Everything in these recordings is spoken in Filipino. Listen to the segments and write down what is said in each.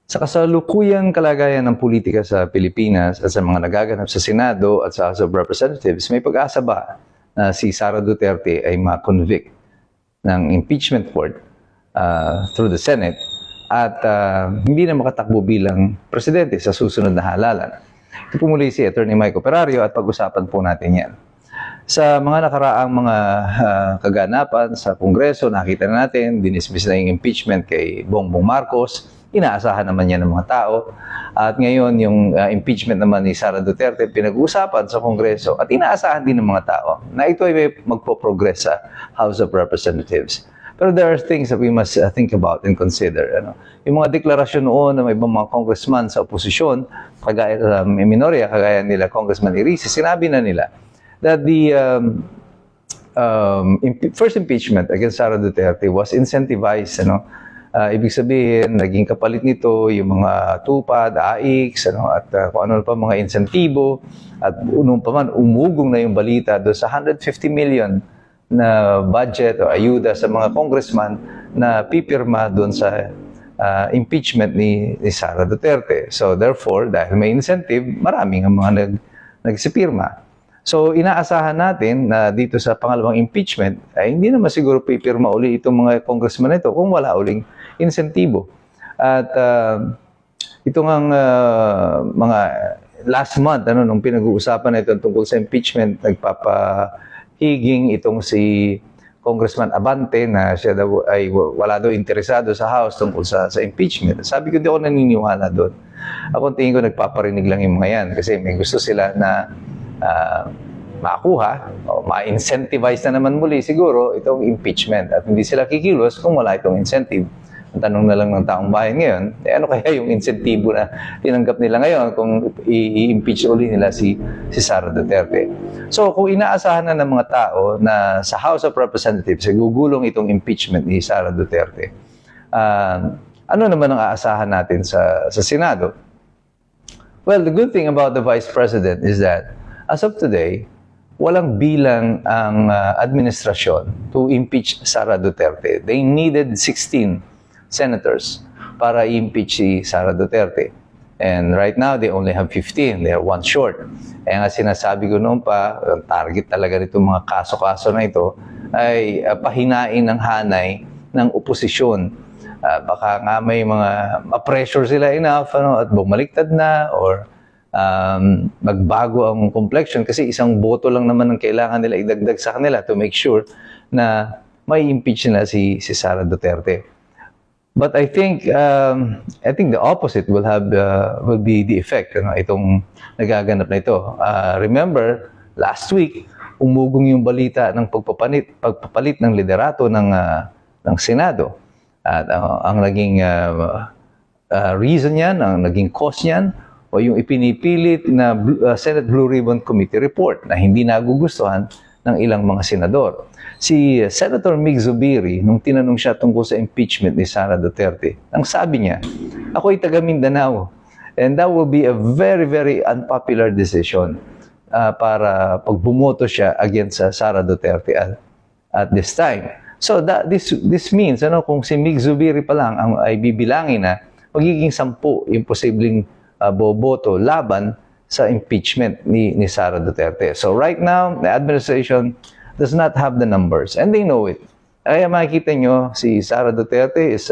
Sa kasalukuyang kalagayan ng politika sa Pilipinas at sa mga nagaganap sa Senado at sa House of Representatives, may pag-asa ba na si Sara Duterte ay ma-convict ng impeachment court through the Senate at hindi na makatakbo bilang presidente sa susunod na halalan? Ito po muli si Atty. Mike Operario at pag-usapan po natin yan. Sa mga nakaraang mga kaganapan sa Kongreso, nakita na natin, dinismiss na yung impeachment kay Bongbong Marcos. Inaasahan naman yan ng mga tao. At ngayon, yung impeachment naman ni Sara Duterte, pinag-uusapan sa Kongreso at inaasahan din ng mga tao na ito ay magpo-progress sa House of Representatives. Pero there are things that we must think about and consider. Yung mga deklarasyon noon ng ibang mga congressman sa oposisyon, kagaya minorya, kagaya nila Congressman Irice, sinabi na nila that the first impeachment against Sara Duterte was incentivized. Ibig sabihin, naging kapalit nito yung mga tupad, AIX, at kung ano pa mga insentibo. At unong pa man, umugong na yung balita doon sa 150 million na budget o ayuda sa mga congressman na pipirma doon sa impeachment ni Sara Duterte. So therefore, dahil may incentive, maraming ang mga nagsipirma. So inaasahan natin na dito sa pangalawang impeachment ay hindi naman siguro pipirma uli itong mga congressman ito kung wala uling insentibo. At ito ngang mga last month, nung pinag-uusapan na ito tungkol sa impeachment, nagpapahiging itong si Congressman Abante na siya daw ay wala daw interesado sa House tungkol sa impeachment. Sabi ko, di ako naniniwala doon. Ako tingin ko nagpaparinig lang yung mga yan kasi may gusto sila na makuha o ma-incentivize na naman muli siguro itong impeachment at hindi sila kikilos kung wala itong incentive. Ang tanong na lang ng taong bayan ngayon, ano kaya yung insentibo na tinanggap nila ngayon kung i-impeach uli nila si Sara Duterte. So kung inaasahan na ng mga tao na sa House of Representatives gugulong itong impeachment ni Sara Duterte, ano naman ang aasahan natin sa Senado? Well, the good thing about the Vice President is that as of today, walang bilang ang administrasyon to impeach Sara Duterte. They needed 16 senators para i-impeach si Sara Duterte. And right now, they only have 15. They are one short. Kaya nga sinasabi ko noon pa, ang target talaga nitong mga kaso-kaso na ito ay pahinain ng hanay ng oposisyon. Baka nga may mga ma-pressure sila enough at bumaliktad na or magbago ang complexion kasi isang boto lang naman ang kailangan nila idagdag sa kanila to make sure na may impeach nila si Sara Duterte. But I think the opposite will be the effect itong nagaganap na ito. Remember last week umugong yung balita ng pagpapalit ng liderato ng Senado. At ang naging reason niyan, ang naging cause niyan o yung ipinipilit na Senate Blue Ribbon Committee report na hindi nagugustuhan ng ilang mga senador. Si Senator Mig Zubiri, nung tinanong siya tungkol sa impeachment ni Sara Duterte, ang sabi niya, ako ay taga Mindanao and that will be a very, very unpopular decision para pagbumoto siya against Sara Duterte at this time. So this means, kung si Mig Zubiri pa lang ay bibilangin na magiging 10 yung posibleng boboto laban sa impeachment ni Sara Duterte. So right now, the administration does not have the numbers and they know it. Kaya makikita nyo, si Sara Duterte is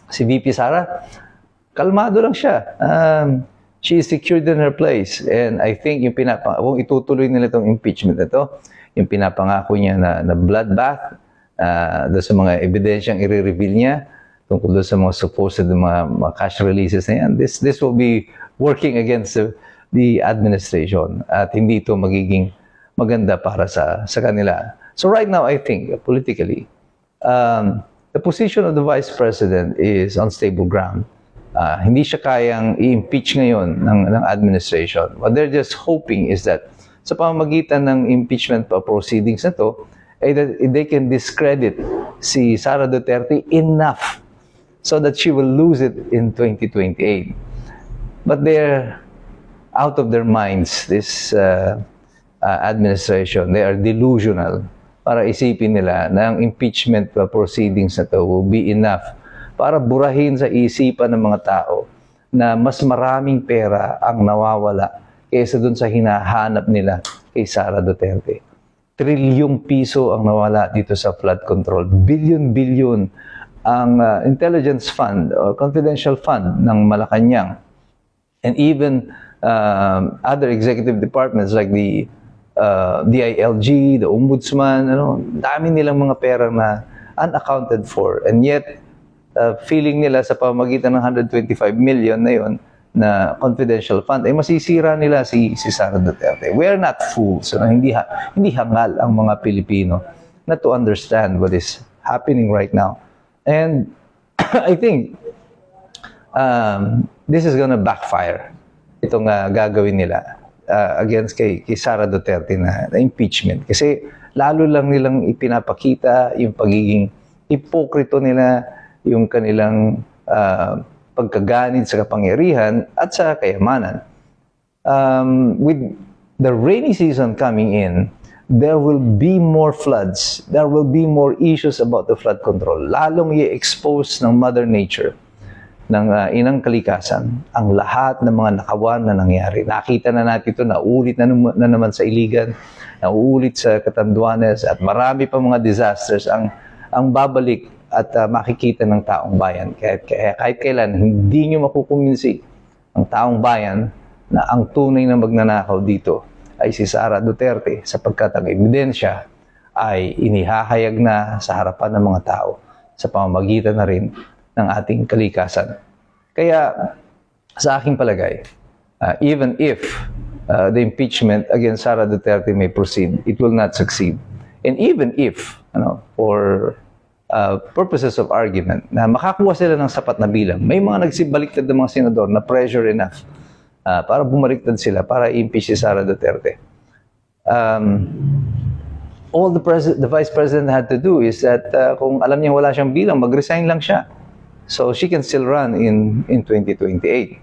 si VP Sara, kalmado lang siya. She is secured in her place and I think kung itutuloy nila itong impeachment ito, yung pinapangako niya na bloodbath, doon sa mga ebidensyang i-reveal niya tungkol doon sa mga supposed mga cash releases na yan, this will be working against the administration at hindi ito magiging maganda para sa kanila. So right now, I think politically, the position of the Vice President is on stable ground. Hindi siya kayang i-impeach ngayon ng administration. What they're just hoping is that sa pamamagitan ng impeachment proceedings na to, that they can discredit si Sara Duterte enough so that she will lose it in 2028. But they're out of their minds, this administration. They are delusional para isipin nila na ang impeachment proceedings na to will be enough para burahin sa isipan ng mga tao na mas maraming pera ang nawawala kaysa dun sa hinahanap nila kay Sara Duterte. Trilyong piso ang nawala dito sa flood control. Bilyon-bilyon ang intelligence fund or confidential fund ng Malacanang. And even other executive departments like the DILG, the Ombudsman, dami nilang mga pera na unaccounted for. And yet, feeling nila sa pamamagitan ng 125 million na yon na confidential fund, ay masisira nila si Sara Duterte. We are not fools. Hindi hangal ang mga Pilipino na to understand what is happening right now. And I think this is gonna backfire, itong gagawin nila against kay Sara Duterte na impeachment. Kasi lalo lang nilang ipinapakita yung pagiging hipokrito nila, yung kanilang pagkaganid sa kapangyarihan at sa kayamanan. With the rainy season coming in, there will be more floods. There will be more issues about the flood control. Lalong i-expose ng Mother Nature, ng inang kalikasan, ang lahat ng mga nakawan na nangyari. Nakita na natin ito, naulit na naman sa Iligan, nauulit sa Catanduanes, at marami pa mga disasters ang babalik at makikita ng taong bayan. Kahit kailan, hindi nyo makukumbinsi ang taong bayan na ang tunay na magnanakaw dito ay si Sara Duterte, sapagkat ang ebidensya ay inihahayag na sa harapan ng mga tao sa pamamagitan na rin ng ating kalikasan. Kaya sa aking palagay, even if the impeachment against Sara Duterte may proceed, it will not succeed. And even if, for purposes of argument, na makakuha sila ng sapat na bilang, may mga nagsibaliktad ng mga senador na pressure enough para bumaliktad sila, para i-impeach si Sara Duterte. All the Vice President had to do is that kung alam niya wala siyang bilang, mag-resign lang siya. So she can still run in 2028.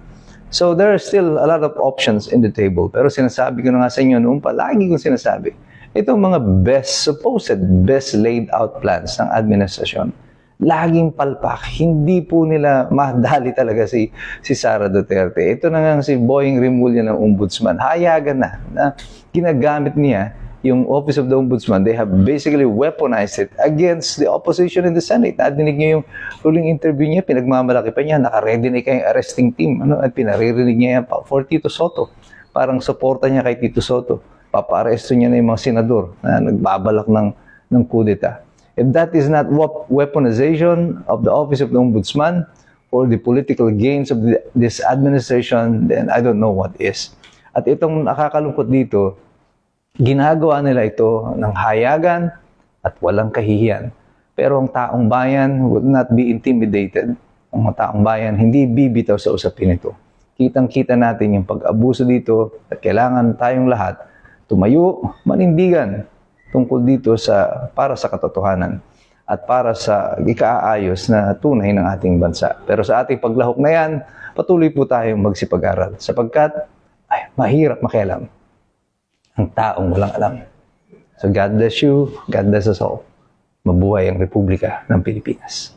So there are still a lot of options in the table. Pero sinasabi ko na nga sa inyo noon pa, lagi kong sinasabi, itong mga supposed best laid out plans ng administrasyon, laging palpak. Hindi po nila madali talaga si Sara Duterte. Ito na nga si Boying Rimulya ng Ombudsman. Hayagan na ginagamit niya yung Office of the Ombudsman. They have basically weaponized it against the opposition in the Senate. Nadinig niyo yung huling interview niya, pinagmamalaki pa niya, naka-ready na kayong arresting team. At pinaririnig niya yan for Tito Soto. Parang suporta niya kay Tito Soto. Papa-aresto niya na yung mga senador na nagbabalak ng kudeta. If that is not weaponization of the Office of the Ombudsman or the political gains of this administration, then I don't know what is. At itong nakakalungkot dito, ginagawa nila ito ng hayagan at walang kahihiyan. Pero ang taong bayan would not be intimidated. Ang mga taong bayan hindi bibitaw sa usapin ito. Kitang-kita natin yung pag-abuso dito at kailangan tayong lahat tumayo, manindigan tungkol dito para sa katotohanan at para sa ikaayos na tunay ng ating bansa. Pero sa ating paglahok na yan, patuloy po tayong magsipag-aral sapagkat mahirap makialam ang taong walang alam. So God bless you, God bless us all. Mabuhay ang Republika ng Pilipinas.